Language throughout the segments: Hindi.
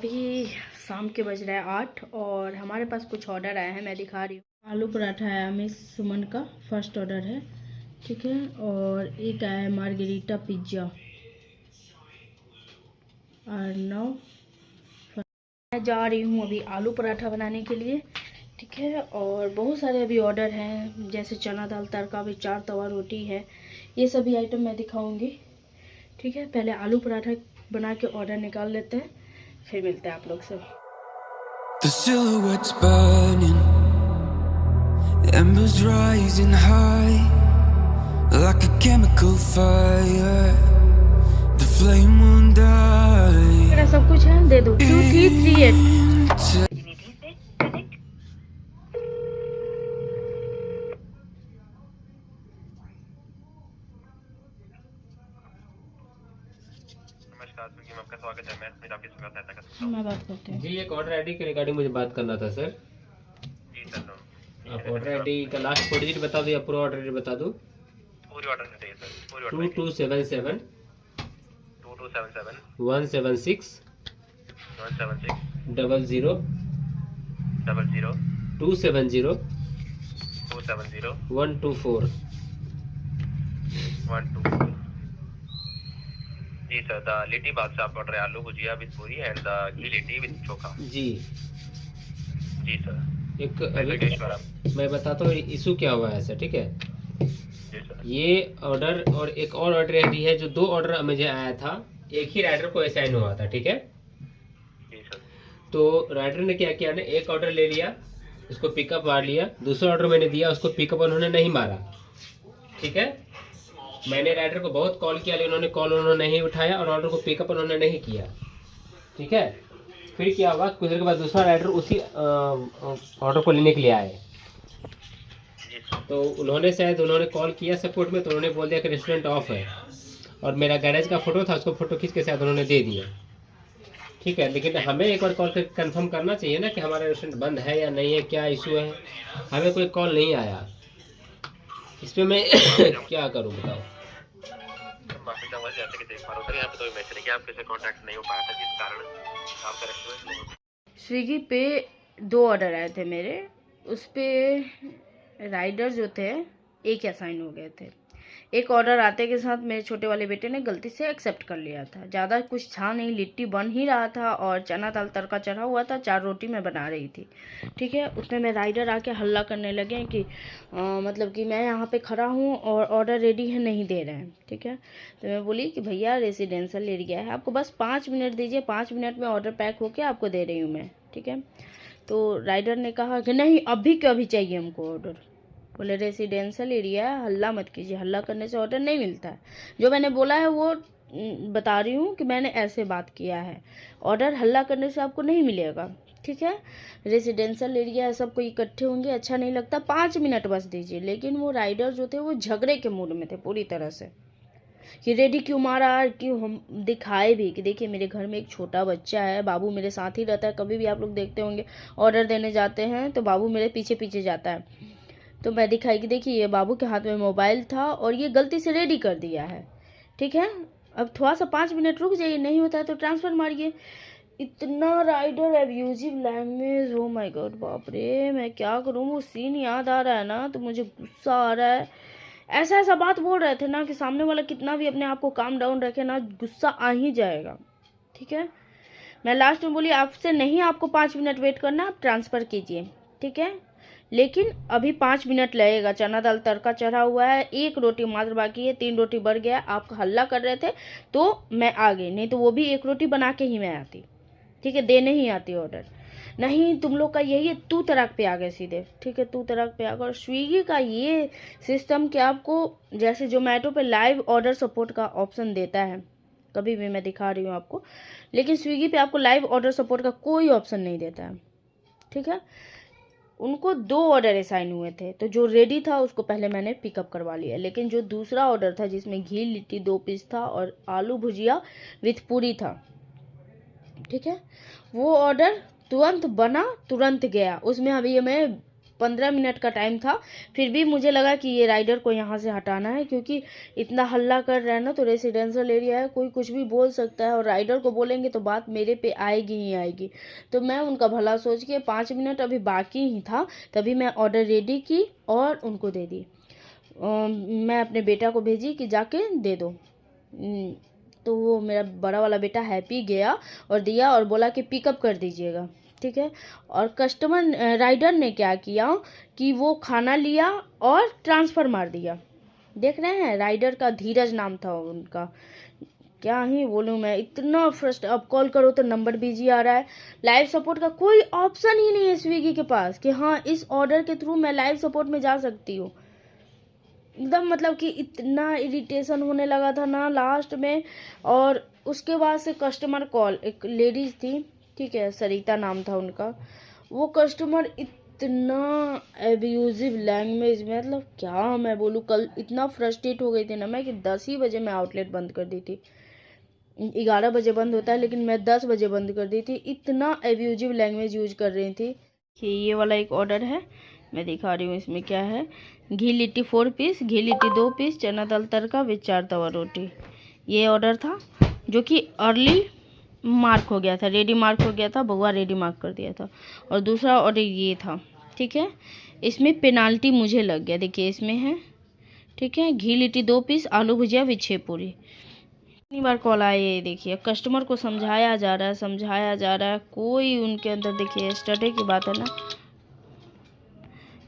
अभी शाम के बज रहा है 8 और हमारे पास कुछ ऑर्डर आया है, मैं दिखा रही हूँ। आलू पराठा है मिस सुमन का फर्स्ट ऑर्डर है, ठीक है। और एक आया है मार्गेरिटा पिज्ज़ा। और नौ मैं जा रही हूँ अभी आलू पराठा बनाने के लिए, ठीक है। और बहुत सारे अभी ऑर्डर हैं, जैसे चना दाल तड़का भी, 4 तवा रोटी है, ये सभी आइटम मैं दिखाऊंगी, ठीक है। पहले आलू पराठा बना के ऑर्डर निकाल लेते हैं, फिर मिलते हैं आप लोग से। The silhouettes burning, embers rising high, like a chemical fire. The flame won't die. सब कुछ है, दे दो 2338। नमस्कार, स्विगी में आपका स्वागत है। मैं आपकी सहायता कर सकता हूँ। मैं बात करते हैं जी, एक ऑर्डर आईडी के रिगार्डिंग मुझे बात करना था सर। जी सर, आप ऑर्डर आईडी का लास्ट 4 डिजिट बता दो या पूरा ऑर्डर आईडी बता दो। पूरी ऑर्डर चाहिए सर, पूरी ऑर्डर 2277 2277 176 176 00 00 270 270 124। 124। जी सर, द लिट्टी बादशाह आप ऑर्डर है aloo bhujia with puri and the ghee litti with chokha. जी जी सर। एक वेंकटेश्वर मैं बताता हूँ इशू क्या हुआ है सर, ठीक है। जी सर। ये ऑर्डर और एक और ऑर्डर आईडी है, जो 2 ऑर्डर मुझे आया था, एक ही राइडर को असाइन हुआ था, ठीक है। जी सर। तो राइडर ने क्या किया ना, एक ऑर्डर ले लिया, उसको पिकअप मार लिया, दूसरा ऑर्डर मैंने दिया, उसको पिकअप उन्होंने नहीं मारा, ठीक है। मैंने राइडर को बहुत कॉल किया, लेकिन उन्होंने कॉल नहीं उठाया और ऑर्डर को पिकअप उन्होंने नहीं किया, ठीक है। फिर क्या हुआ, कुछ देर के बाद दूसरा राइडर उसी ऑर्डर को लेने के लिए आए, तो उन्होंने कॉल किया सपोर्ट में, तो उन्होंने बोल दिया कि रेस्टोरेंट ऑफ है, और मेरा गैरेज का फोटो था, उसको फोटो खींच के शायद उन्होंने दे दिया, ठीक है। लेकिन हमें एक बार कॉल कर कंफर्म करना चाहिए ना कि हमारा रेस्टोरेंट बंद है या नहीं है, क्या इशू है। हमें कोई कॉल नहीं आया, इस पर मैं क्या करूं बताओ। माफी चाहूंगा, जैसे कि देख पा रहा हूँ सर, यहाँ पे तो मैसेज है कि आपके से कांटेक्ट नहीं हो पाया था, जिस कारण आपका रेस्टोरेंट। स्विगी पे 2 ऑर्डर आए थे मेरे, उस पे राइडर जो थे एक असाइन हो गए थे। एक ऑर्डर आते के साथ मेरे छोटे वाले बेटे ने गलती से एक्सेप्ट कर लिया था, ज़्यादा कुछ था नहीं, लिट्टी बन ही रहा था और चना दाल तड़का चढ़ा हुआ था, 4 रोटी मैं बना रही थी, ठीक है। उसमें में राइडर आके हल्ला करने लगे कि मतलब कि मैं यहाँ पे खड़ा हूँ और ऑर्डर रेडी है, नहीं दे रहे हैं, ठीक है। तो मैं बोली कि भैया रेसिडेंशियल एरिया है, आपको बस 5 मिनट दीजिए, 5 मिनट में ऑर्डर पैक होके आपको दे रही हूँ मैं, ठीक है। तो राइडर ने कहा कि नहीं, अभी के अभी चाहिए हमको ऑर्डर। बोले रेसिडेंशियल एरिया है, हल्ला मत कीजिए, हल्ला करने से ऑर्डर नहीं मिलता है। जो मैंने बोला है वो बता रही हूँ कि मैंने ऐसे बात किया है, ऑर्डर हल्ला करने से आपको नहीं मिलेगा, ठीक है। रेसिडेंशियल एरिया है, सबको इकट्ठे होंगे, अच्छा नहीं लगता, 5 मिनट बस दीजिए। लेकिन वो राइडर जो थे वो झगड़े के मूड में थे पूरी तरह से, कि रेडी क्यों मारा, क्यों। हम दिखाए भी कि देखिए मेरे घर में एक छोटा बच्चा है, बाबू मेरे साथ ही रहता है, कभी भी आप लोग देखते होंगे ऑर्डर देने जाते हैं तो बाबू मेरे पीछे पीछे जाता है। तो मैं दिखाई कि देखिए ये बाबू के हाथ में मोबाइल था और ये गलती से रेडी कर दिया है, ठीक है। अब थोड़ा सा 5 मिनट रुक जाइए, नहीं होता है तो ट्रांसफ़र मारिए। इतना rider abusive language, oh my God, बाप रे, मैं क्या करूँ। वो सीन याद आ रहा है ना तो मुझे गुस्सा आ रहा है। ऐसा ऐसा बात बोल रहे थे ना कि सामने वाला कितना भी अपने आप को काम डाउन रखे ना, गुस्सा आ ही जाएगा, ठीक है। मैं लास्ट में बोली आपसे नहीं, आपको 5 मिनट वेट करना, आप ट्रांसफ़र कीजिए, ठीक है। लेकिन अभी 5 मिनट लगेगा, चना दाल तड़का चढ़ा हुआ है, 1 रोटी मात्र बाकी है, 3 रोटी बढ़ गया। आप हल्ला कर रहे थे तो मैं आ गई, नहीं तो वो भी 1 रोटी बना के ही मैं आती, ठीक है, देने ही आती ऑर्डर। नहीं, तुम लोग का यही है, तू तड़ाक पे आ गए सीधे, ठीक है, तू तड़ाक पे आ गए। और स्विगी का ये सिस्टम कि आपको जैसे जोमेटो पे लाइव ऑर्डर सपोर्ट का ऑप्शन देता है, कभी भी मैं दिखा रही हूँ आपको, लेकिन स्विगी पे आपको लाइव ऑर्डर सपोर्ट का कोई ऑप्शन नहीं देता है, ठीक है। उनको 2 ऑर्डर असाइन हुए थे, तो जो रेडी था उसको पहले मैंने पिकअप करवा लिया, लेकिन जो दूसरा ऑर्डर था जिसमें घी लिट्टी 2 पीस था और आलू भुजिया विथ पूरी था, ठीक है, वो ऑर्डर तुरंत बना तुरंत गया। उसमें अभी मैं 15 मिनट का टाइम था, फिर भी मुझे लगा कि ये राइडर को यहाँ से हटाना है, क्योंकि इतना हल्ला कर रहा है ना, तो रेसिडेंशियल एरिया है, कोई कुछ भी बोल सकता है और राइडर को बोलेंगे तो बात मेरे पे आएगी ही आएगी। तो मैं उनका भला सोच के 5 मिनट अभी बाकी ही था तभी मैं ऑर्डर रेडी की और उनको दे दी। मैं अपने बेटा को भेजी कि जाके दे दो। तो वो मेरा बड़ा वाला बेटा हैप्पी गया और दिया और बोला कि पिकअप कर दीजिएगा, ठीक है। और कस्टमर राइडर ने क्या किया कि वो खाना लिया और ट्रांसफ़र मार दिया। देख रहे हैं, राइडर का धीरज नाम था उनका। क्या ही बोलूँ मैं, इतना फ्रस्ट। अब कॉल करो तो नंबर बिजी आ रहा है, लाइव सपोर्ट का कोई ऑप्शन ही नहीं है स्विगी के पास कि हाँ इस ऑर्डर के थ्रू मैं लाइव सपोर्ट में जा सकती हूँ। एकदम मतलब कि इतना इरिटेशन होने लगा था ना लास्ट में। और उसके बाद से कस्टमर कॉल, एक लेडीज़ थी, ठीक है, सरिता नाम था उनका, वो कस्टमर इतना एब्यूजिव लैंग्वेज में, मतलब क्या मैं बोलूँ, कल इतना फ्रस्ट्रेट हो गई थी ना मैं कि 10 ही बजे मैं आउटलेट बंद कर दी थी। 11 बजे बंद होता है लेकिन मैं 10 बजे बंद कर दी थी। इतना एब्यूजिव लैंग्वेज यूज कर रही थी कि ये वाला एक ऑर्डर है, मैं दिखा रही हूँ इसमें क्या है। घी लिट्टी 4 पीस, घी लिट्टी 2 पीस, चना दाल तड़का विद 4 तवा रोटी। ये ऑर्डर था जो कि अर्ली मार्क हो गया था, रेडी मार्क हो गया था, बउआ रेडी मार्क कर दिया था। और दूसरा ऑर्डर ये था, ठीक है। इसमें पेनाल्टी मुझे लग गया, देखिए इसमें है, ठीक है। घी लिट्टी 2 पीस, आलू भुजिया विद 6 पूरी। इतनी बार कॉल आए, ये देखिए कस्टमर को समझाया जा रहा है, समझाया जा रहा है, कोई उनके अंदर, देखिए स्टडे की बात है ना,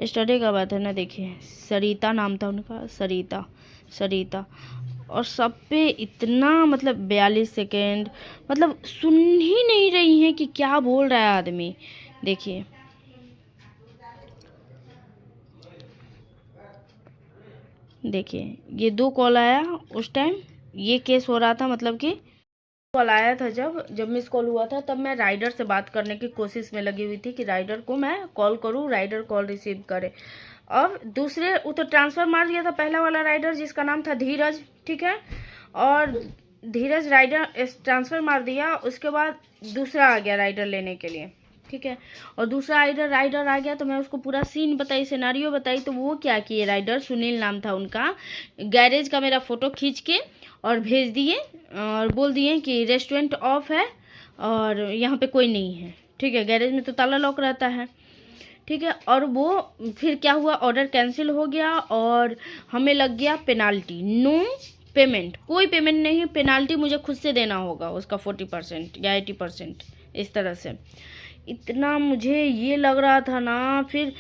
स्टडे का बात है ना, देखिए सरिता नाम था उनका, सरिता। और सब पे इतना मतलब 42 सेकेंड, मतलब सुन ही नहीं रही हैं कि क्या बोल रहा है आदमी। देखिए ये 2 कॉल आया उस टाइम, ये केस हो रहा था, मतलब कि कॉल आया था जब मिस कॉल हुआ था, तब मैं राइडर से बात करने की कोशिश में लगी हुई थी कि राइडर को मैं कॉल करूं, राइडर कॉल रिसीव करे। और दूसरे वो तो ट्रांसफ़र मार दिया था पहला वाला राइडर जिसका नाम था धीरज, ठीक है। और धीरज राइडर ट्रांसफ़र मार दिया, उसके बाद दूसरा आ गया राइडर लेने के लिए, ठीक है। और दूसरा राइडर आ गया तो मैं उसको पूरा सीन बताई, सिनारियो बताई। तो वो क्या किए, राइडर सुनील नाम था उनका, गैरेज का मेरा फ़ोटो खींच के और भेज दिए और बोल दिए कि रेस्टोरेंट ऑफ है और यहाँ पे कोई नहीं है, ठीक है। गैरेज में तो ताला लॉक रहता है, ठीक है। और वो फिर क्या हुआ, ऑर्डर कैंसिल हो गया और हमें लग गया पेनाल्टी। नो पेमेंट, कोई पेमेंट नहीं, पेनाल्टी मुझे खुद से देना होगा उसका 40% या 80%, इस तरह से। इतना मुझे ये लग रहा था ना। फिर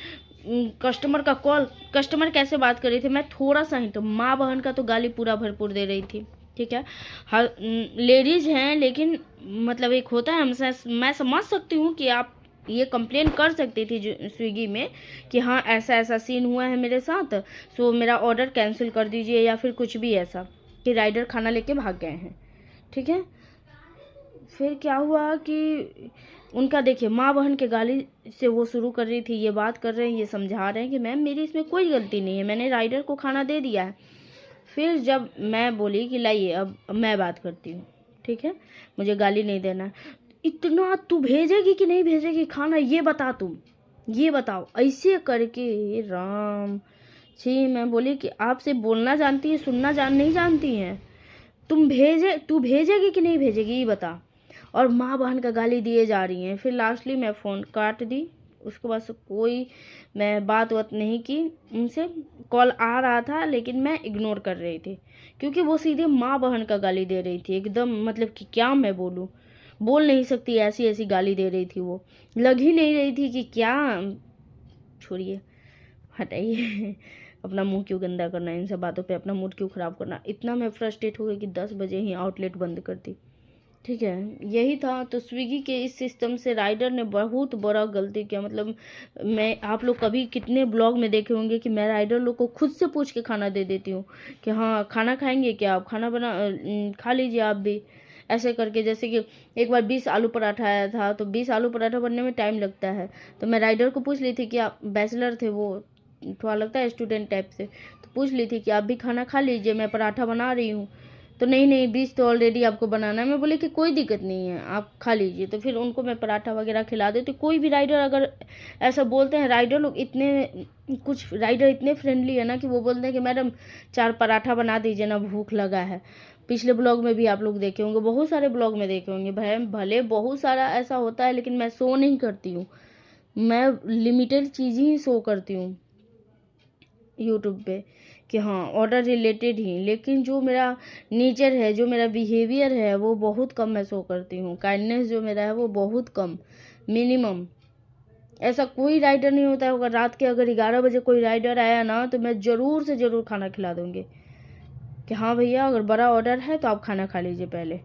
कस्टमर का कॉल, कस्टमर कैसे बात कर रही थी, मैं थोड़ा सा ही तो, माँ बहन का तो गाली पूरा भरपूर दे रही थी, ठीक है। हर लेडीज़ हैं लेकिन मतलब एक होता है, मैं समझ सकती हूँ कि आप ये कंप्लेन कर सकती थी स्विगी में कि हाँ ऐसा ऐसा सीन हुआ है मेरे साथ, सो मेरा ऑर्डर कैंसिल कर दीजिए, या फिर कुछ भी ऐसा कि राइडर खाना लेके भाग गए हैं, ठीक है। फिर क्या हुआ कि उनका देखिए माँ बहन के गाली से वो शुरू कर रही थी, ये बात कर रहे हैं, ये समझा रहे हैं कि मैम मेरी इसमें कोई गलती नहीं है, मैंने राइडर को खाना दे दिया है। फिर जब मैं बोली कि लाइए अब मैं बात करती हूँ, ठीक है, मुझे गाली नहीं देना है, इतना तू भेजेगी कि नहीं भेजेगी खाना, ये बता, तुम ये बताओ, ऐसे करके राम छी। मैं बोली कि आपसे बोलना जानती है, सुनना नहीं जानती हैं, तू भेजेगी कि नहीं भेजेगी ये बता। और माँ बहन का गाली दिए जा रही हैं। फिर लास्टली मैं फ़ोन काट दी, उसके बाद से कोई मैं बात नहीं की उनसे। कॉल आ रहा था लेकिन मैं इग्नोर कर रही थी क्योंकि वो सीधे माँ बहन का गाली दे रही थी एकदम, मतलब कि क्या मैं बोल नहीं सकती, ऐसी ऐसी गाली दे रही थी। वो लग ही नहीं रही थी कि क्या, छोड़िए हटाइए, अपना मुंह क्यों गंदा करना, इन सब बातों पे अपना मूड क्यों ख़राब करना। इतना मैं फ्रस्ट्रेट हो गई कि 10 बजे ही आउटलेट बंद कर दी, ठीक है। यही था। तो स्विगी के इस सिस्टम से राइडर ने बहुत बड़ा गलती किया। मतलब मैं, आप लोग कभी कितने ब्लॉग में देखे होंगे कि मैं राइडर लोग को खुद से पूछ के खाना दे देती हूँ कि हाँ खाना खाएंगे क्या आप, खाना खा लीजिए आप भी, ऐसे करके। जैसे कि एक बार 20 आलू पराठा आया था, तो 20 आलू पराठा बनने में टाइम लगता है, तो मैं राइडर को पूछ ली थी कि आप, बैचलर थे वो, थोड़ा लगता है स्टूडेंट टाइप से, तो पूछ ली थी कि आप भी खाना खा लीजिए, मैं पराठा बना रही हूँ। तो नहीं 20 तो ऑलरेडी आपको बनाना है। मैं बोले कि कोई दिक्कत नहीं है, आप खा लीजिए। तो फिर उनको मैं पराठा वगैरह खिला देती। कोई भी राइडर अगर ऐसा बोलते हैं, राइडर लोग इतने, कुछ राइडर इतने फ्रेंडली है ना कि वो बोलते हैं कि मैडम 4 पराठा बना दीजिए ना, भूख लगा है। पिछले ब्लॉग में भी आप लोग देखे होंगे, बहुत सारे ब्लॉग में देखे होंगे। भाई भले बहुत सारा ऐसा होता है, लेकिन मैं शो नहीं करती हूँ, मैं लिमिटेड चीज़ ही शो करती हूँ यूट्यूब पे कि हाँ ऑर्डर रिलेटेड ही। लेकिन जो मेरा नेचर है, जो मेरा बिहेवियर है, वो बहुत कम मैं शो करती हूँ। काइंडनेस जो मेरा है वो बहुत कम, मिनिमम। ऐसा कोई राइडर नहीं होता है, अगर रात के अगर 11 बजे कोई राइडर आया ना, तो मैं ज़रूर से ज़रूर खाना खिला दूँगी कि हाँ भैया अगर बड़ा ऑर्डर है तो आप खाना खा लीजिए पहले,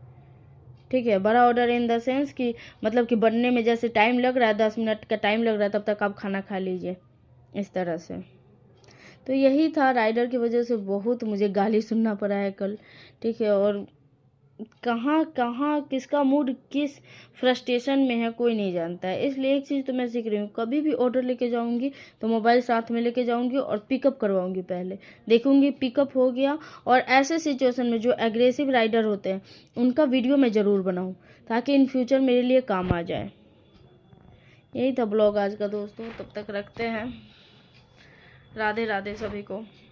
ठीक है। बड़ा ऑर्डर इन द सेंस कि मतलब कि बनने में जैसे टाइम लग रहा है, 10 मिनट का टाइम लग रहा है, तब तक आप खाना खा लीजिए, इस तरह से। तो यही था, राइडर की वजह से बहुत मुझे गाली सुनना पड़ा है कल, ठीक है। और कहाँ कहाँ किसका मूड किस फ्रस्ट्रेशन में है कोई नहीं जानता है। इसलिए एक चीज़ तो मैं सीख रही हूँ, कभी भी ऑर्डर लेके जाऊँगी तो मोबाइल साथ में लेके जाऊँगी और पिकअप करवाऊँगी। पहले देखूँगी पिकअप हो गया, और ऐसे सिचुएशन में जो एग्रेसिव राइडर होते हैं उनका वीडियो मैं ज़रूर बनाऊँ, ताकि इन फ्यूचर मेरे लिए काम आ जाए। यही था ब्लॉग आज का दोस्तों, तब तक रखते हैं। राधे राधे सभी को।